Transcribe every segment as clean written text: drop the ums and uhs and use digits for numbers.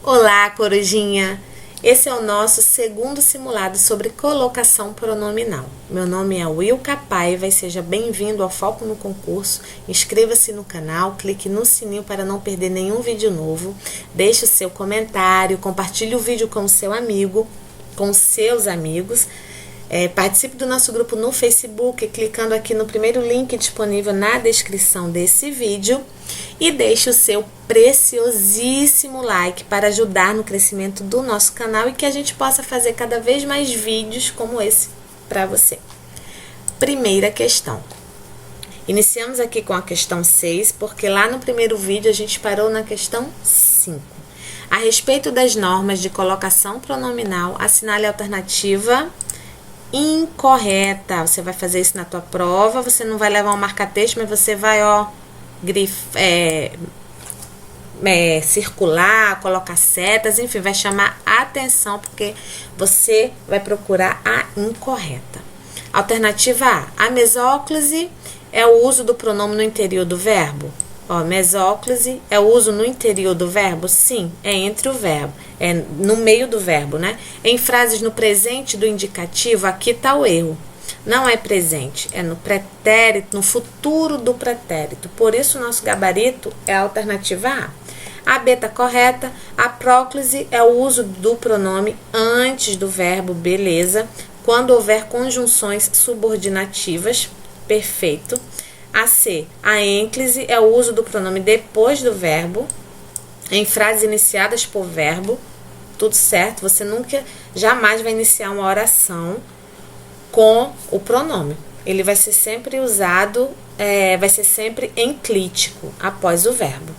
Olá, corujinha! Esse é o nosso segundo simulado sobre colocação pronominal. Meu nome é Wilka Paiva e seja bem-vindo ao Foco no Concurso. Inscreva-se no canal, clique no sininho para não perder nenhum vídeo novo. Deixe o seu comentário, compartilhe o vídeo com o seu amigo, com seus amigos. Participe do nosso grupo no Facebook, clicando aqui no primeiro link disponível na descrição desse vídeo. E deixe o seu preciosíssimo like para ajudar no crescimento do nosso canal e que a gente possa fazer cada vez mais vídeos como esse para você. Primeira questão. Iniciamos aqui com a questão 6, porque lá no primeiro vídeo a gente parou na questão 5. A respeito das normas de colocação pronominal, assinale a alternativa incorreta. Você vai fazer isso na tua prova, você não vai levar um marca-texto, mas você vai, circular, colocar setas, enfim, vai chamar atenção, porque você vai procurar a incorreta. Alternativa A mesóclise é o uso do pronome no interior do verbo. Mesóclise é o uso no interior do verbo? Sim, é entre o verbo, é no meio do verbo, né? Em frases no presente do indicativo, aqui está o erro. Não é presente, é no pretérito, no futuro do pretérito. Por isso, o nosso gabarito é a alternativa A. A B está correta. A próclise é o uso do pronome antes do verbo, beleza. Quando houver conjunções subordinativas, perfeito. A C, a ênclise é o uso do pronome depois do verbo, em frases iniciadas por verbo, tudo certo. Você jamais vai iniciar uma oração com o pronome. Ele vai ser sempre usado, vai ser sempre enclítico, após o verbo.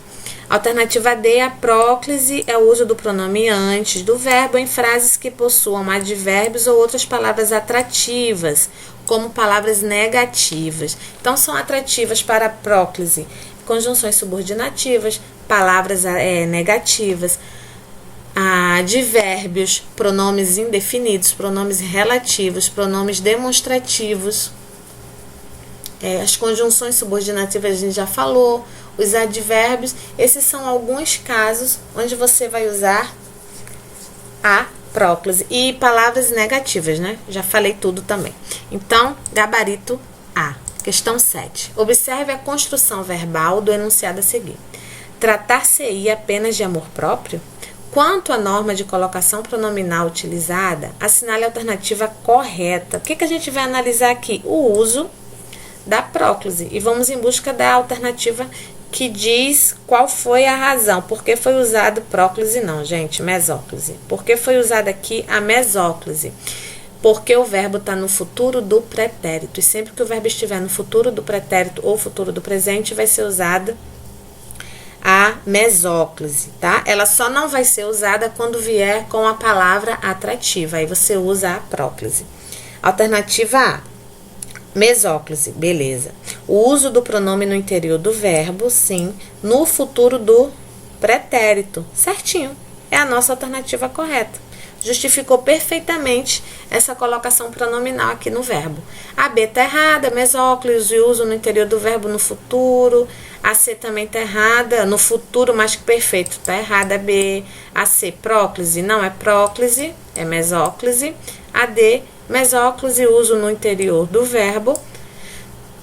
Alternativa D, a próclise é o uso do pronome antes do verbo em frases que possuam advérbios ou outras palavras atrativas, como palavras negativas. Então, são atrativas para a próclise conjunções subordinativas, palavras negativas, advérbios, pronomes indefinidos, pronomes relativos, pronomes demonstrativos. As conjunções subordinativas a gente já falou, os advérbios. Esses são alguns casos onde você vai usar a próclise. E palavras negativas, né? Já falei tudo também. Então, gabarito A. Questão 7. Observe a construção verbal do enunciado a seguir. Tratar-se-ia apenas de amor próprio? Quanto à norma de colocação pronominal utilizada, assinale a alternativa correta. O que a gente vai analisar aqui? O uso da próclise. E vamos em busca da alternativa que diz qual foi a razão. Por que foi usado próclise? Não, gente, mesóclise. Por que foi usada aqui a mesóclise? Porque o verbo está no futuro do pretérito. E sempre que o verbo estiver no futuro do pretérito ou futuro do presente, vai ser usada a mesóclise, tá? Ela só não vai ser usada quando vier com a palavra atrativa. Aí você usa a próclise. Alternativa A. Mesóclise, beleza. O uso do pronome no interior do verbo, sim. No futuro do pretérito, certinho. É a nossa alternativa correta. Justificou perfeitamente essa colocação pronominal aqui no verbo. A B está errada, mesóclise, uso no interior do verbo no futuro. A C também está errada, no futuro mais que perfeito, está errada a B. A C, próclise, não é próclise, é mesóclise. A D, mesóclise, uso no interior do verbo,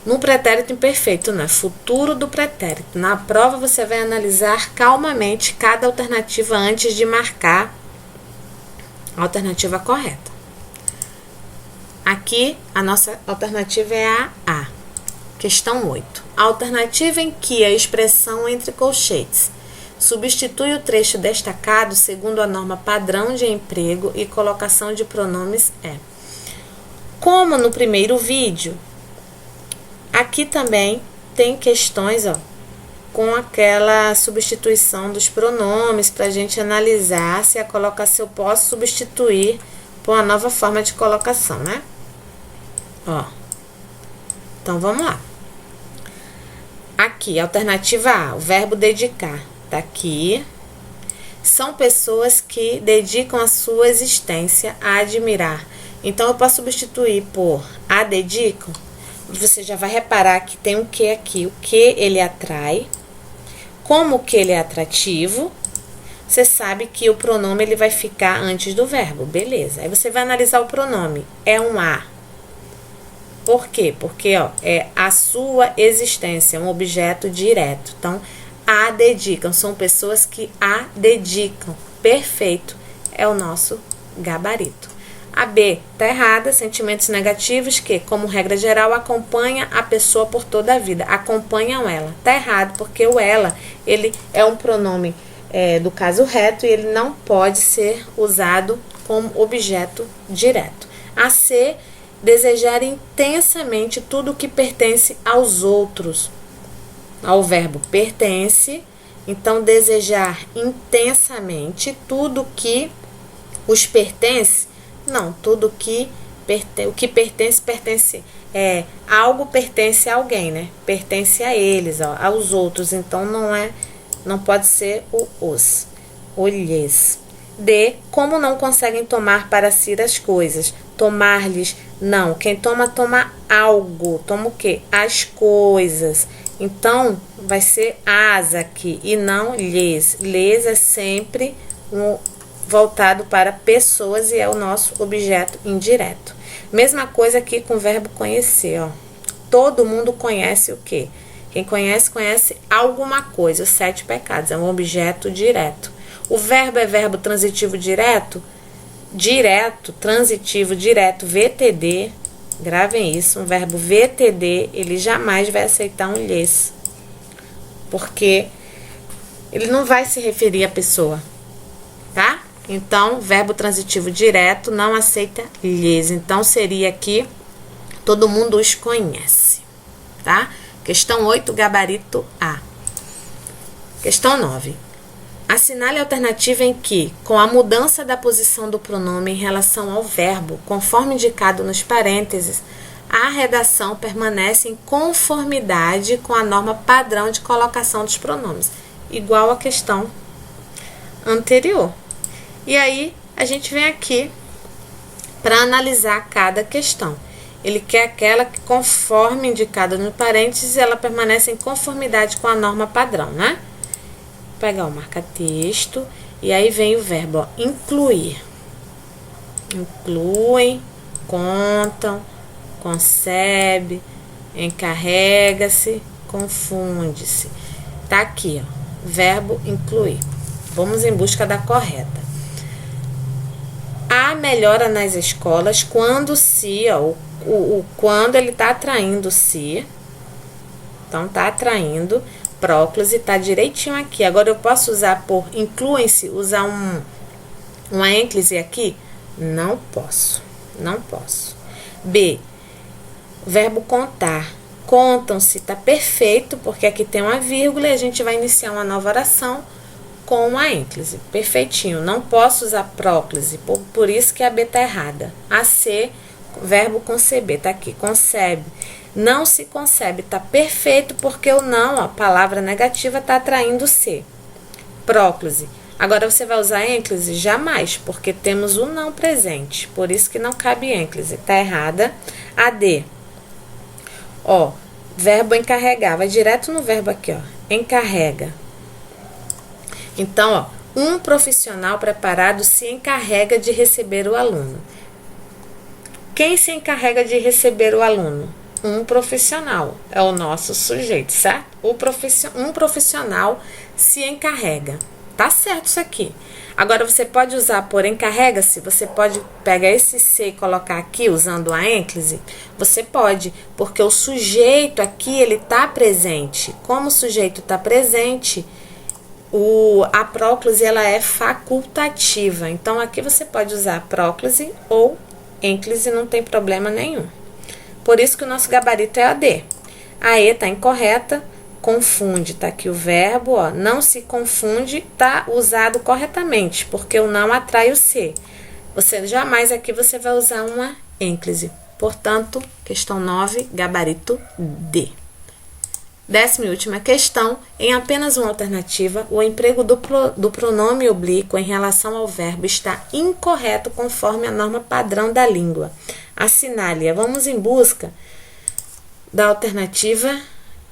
no pretérito imperfeito, né? Futuro do pretérito. Na prova você vai analisar calmamente cada alternativa antes de marcar a alternativa correta. Aqui a nossa alternativa é a A. Questão 8. A alternativa em que a expressão entre colchetes substitui o trecho destacado segundo a norma padrão de emprego e colocação de pronomes é. Como no primeiro vídeo, aqui também tem questões com aquela substituição dos pronomes para a gente analisar se a colocação eu posso substituir por uma nova forma de colocação, né? Então vamos lá. Aqui, alternativa A, o verbo dedicar, tá aqui. São pessoas que dedicam a sua existência a admirar. Então, eu posso substituir por a dedicam. Você já vai reparar que tem um que aqui. O que ele atrai. Como que ele é atrativo. você sabe que o pronome ele vai ficar antes do verbo, beleza. Aí você vai analisar o pronome, é um a. Por quê? Porque é a sua existência, um objeto direto. Então, a dedicam, são pessoas que a dedicam. Perfeito, é o nosso gabarito. A B tá errada, sentimentos negativos que, como regra geral, acompanha a pessoa por toda a vida. Acompanham ela. Tá errado, porque o ela, ele é um pronome do caso reto e ele não pode ser usado como objeto direto. A C, desejar intensamente tudo que pertence aos outros. Ao verbo pertence, então desejar intensamente tudo que os pertence. Não, tudo que o que pertence algo pertence a alguém, né? Pertence a eles, aos outros. Então não pode ser o os, o lhes. D, como não conseguem tomar para si as coisas. Tomar-lhes, não. Quem toma algo. Toma o quê? As coisas. Então, vai ser as aqui e não lhes. Lhes é sempre voltado para pessoas e é o nosso objeto indireto. Mesma coisa aqui com o verbo conhecer, Todo mundo conhece o quê? Quem conhece, conhece alguma coisa. Os 7 pecados, é um objeto direto. O verbo é verbo transitivo direto? Direto, transitivo, direto, VTD. Gravem isso, um verbo VTD, ele jamais vai aceitar um lhes. Porque ele não vai se referir à pessoa, tá? Então, verbo transitivo direto não aceita lhes. Então, seria aqui, todo mundo os conhece, tá? Questão 8, gabarito A. Questão 9. Assinale a alternativa em que, com a mudança da posição do pronome em relação ao verbo, conforme indicado nos parênteses, a redação permanece em conformidade com a norma padrão de colocação dos pronomes, igual à questão anterior. E aí, a gente vem aqui para analisar cada questão. Ele quer aquela que, conforme indicado no parênteses, ela permanece em conformidade com a norma padrão, né? Vou pegar o marca-texto e aí vem o verbo, incluir. Incluem, contam, concebe, encarrega-se, confunde-se. Tá aqui, verbo incluir. Vamos em busca da correta. Há melhora nas escolas quando se, quando ele está atraindo se. Então, está atraindo. Próclise está direitinho aqui. Agora, eu posso usar por incluem-se, usar uma ênclise aqui? Não posso. Não posso. B. Verbo contar. Contam-se, está perfeito, porque aqui tem uma vírgula e a gente vai iniciar uma nova oração com uma ênclise. Perfeitinho. Não posso usar próclise, por isso que a B está errada. A C, verbo conceber, está aqui. Concebe. Não se concebe, está perfeito, porque o não, a palavra negativa, está atraindo C. Próclise. Agora você vai usar ênclise? Jamais, porque temos o não presente. Por isso que não cabe ênclise. Está errada. A D. Verbo encarregar. Vai direto no verbo aqui, encarrega. Então, um profissional preparado se encarrega de receber o aluno. Quem se encarrega de receber o aluno? Um profissional. É o nosso sujeito, certo? Um profissional se encarrega. Tá certo isso aqui. Agora, você pode usar por encarrega-se, você pode pegar esse se e colocar aqui usando a ênclise? Você pode, porque o sujeito aqui, ele tá presente. Como o sujeito tá presente, a próclise, ela é facultativa. Então, aqui você pode usar próclise ou ênclise, não tem problema nenhum. Por isso que o nosso gabarito é a D. A E tá incorreta. Confunde, tá aqui o verbo, não se confunde, tá usado corretamente, porque o não atrai o se. Você jamais aqui você vai usar uma ênclise. Portanto, questão 9, gabarito D. 10ª e última questão, em apenas uma alternativa, o emprego do pronome oblíquo em relação ao verbo está incorreto conforme a norma padrão da língua. Assinale-a. Vamos em busca da alternativa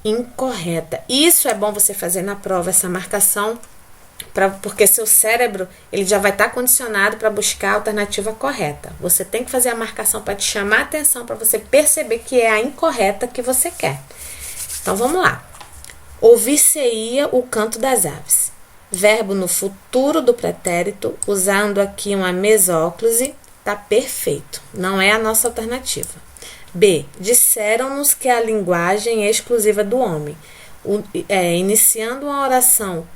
incorreta. Isso é bom você fazer na prova, essa marcação porque seu cérebro ele já vai estar condicionado para buscar a alternativa correta. Você tem que fazer a marcação para te chamar a atenção, para você perceber que é a incorreta que você quer. Então vamos lá. Ouvir-se-ia o canto das aves. Verbo no futuro do pretérito, usando aqui uma mesóclise, tá perfeito. Não é a nossa alternativa. B. Disseram-nos que a linguagem é exclusiva do homem. Iniciando uma oração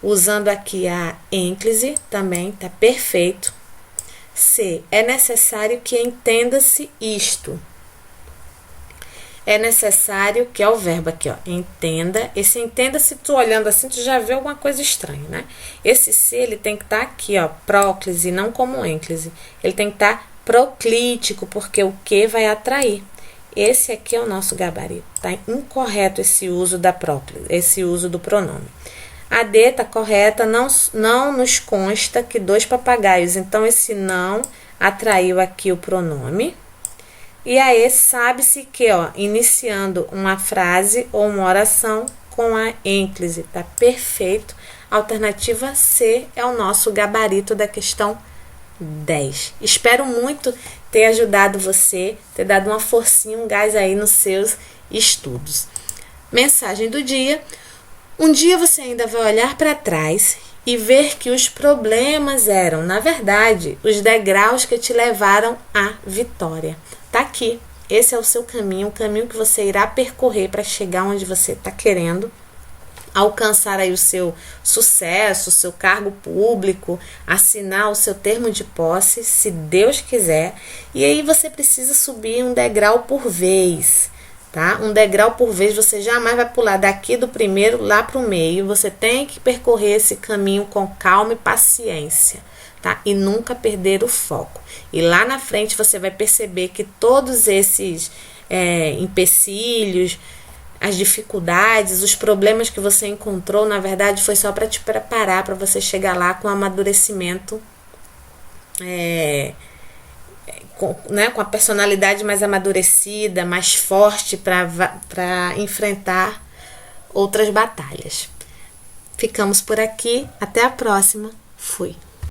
usando aqui a ênclise, também tá perfeito. C. É necessário que entenda-se isto. É necessário, que é o verbo aqui, ó, entenda. Esse entenda-se, tu olhando assim, tu já vê alguma coisa estranha, né? Esse C, ele tem que estar aqui, ó, próclise, não como ênclise. Ele tem que estar proclítico, porque o que vai atrair. Esse aqui é o nosso gabarito. Tá incorreto esse uso da próclise, esse uso do pronome. A D tá correta, não nos consta que 2 papagaios. Então, esse não atraiu aqui o pronome. E aí, sabe-se que, ó, iniciando uma frase ou uma oração com a ênclise, tá perfeito. A alternativa C é o nosso gabarito da questão 10. Espero muito ter ajudado você, ter dado uma forcinha, um gás aí nos seus estudos. Mensagem do dia. Um dia você ainda vai olhar para trás e ver que os problemas eram, na verdade, os degraus que te levaram à vitória. Tá aqui. Esse é o seu caminho, o caminho que você irá percorrer para chegar onde você está querendo, alcançar aí o seu sucesso, o seu cargo público, assinar o seu termo de posse, se Deus quiser. E aí você precisa subir um degrau por vez, tá? Um degrau por vez, você jamais vai pular daqui do primeiro lá para o meio. Você tem que percorrer esse caminho com calma e paciência, tá? E nunca perder o foco. E lá na frente você vai perceber que todos esses empecilhos, as dificuldades, os problemas que você encontrou, na verdade, foi só para te preparar para você chegar lá com amadurecimento, com a personalidade mais amadurecida, mais forte para enfrentar outras batalhas. Ficamos por aqui. Até a próxima. Fui.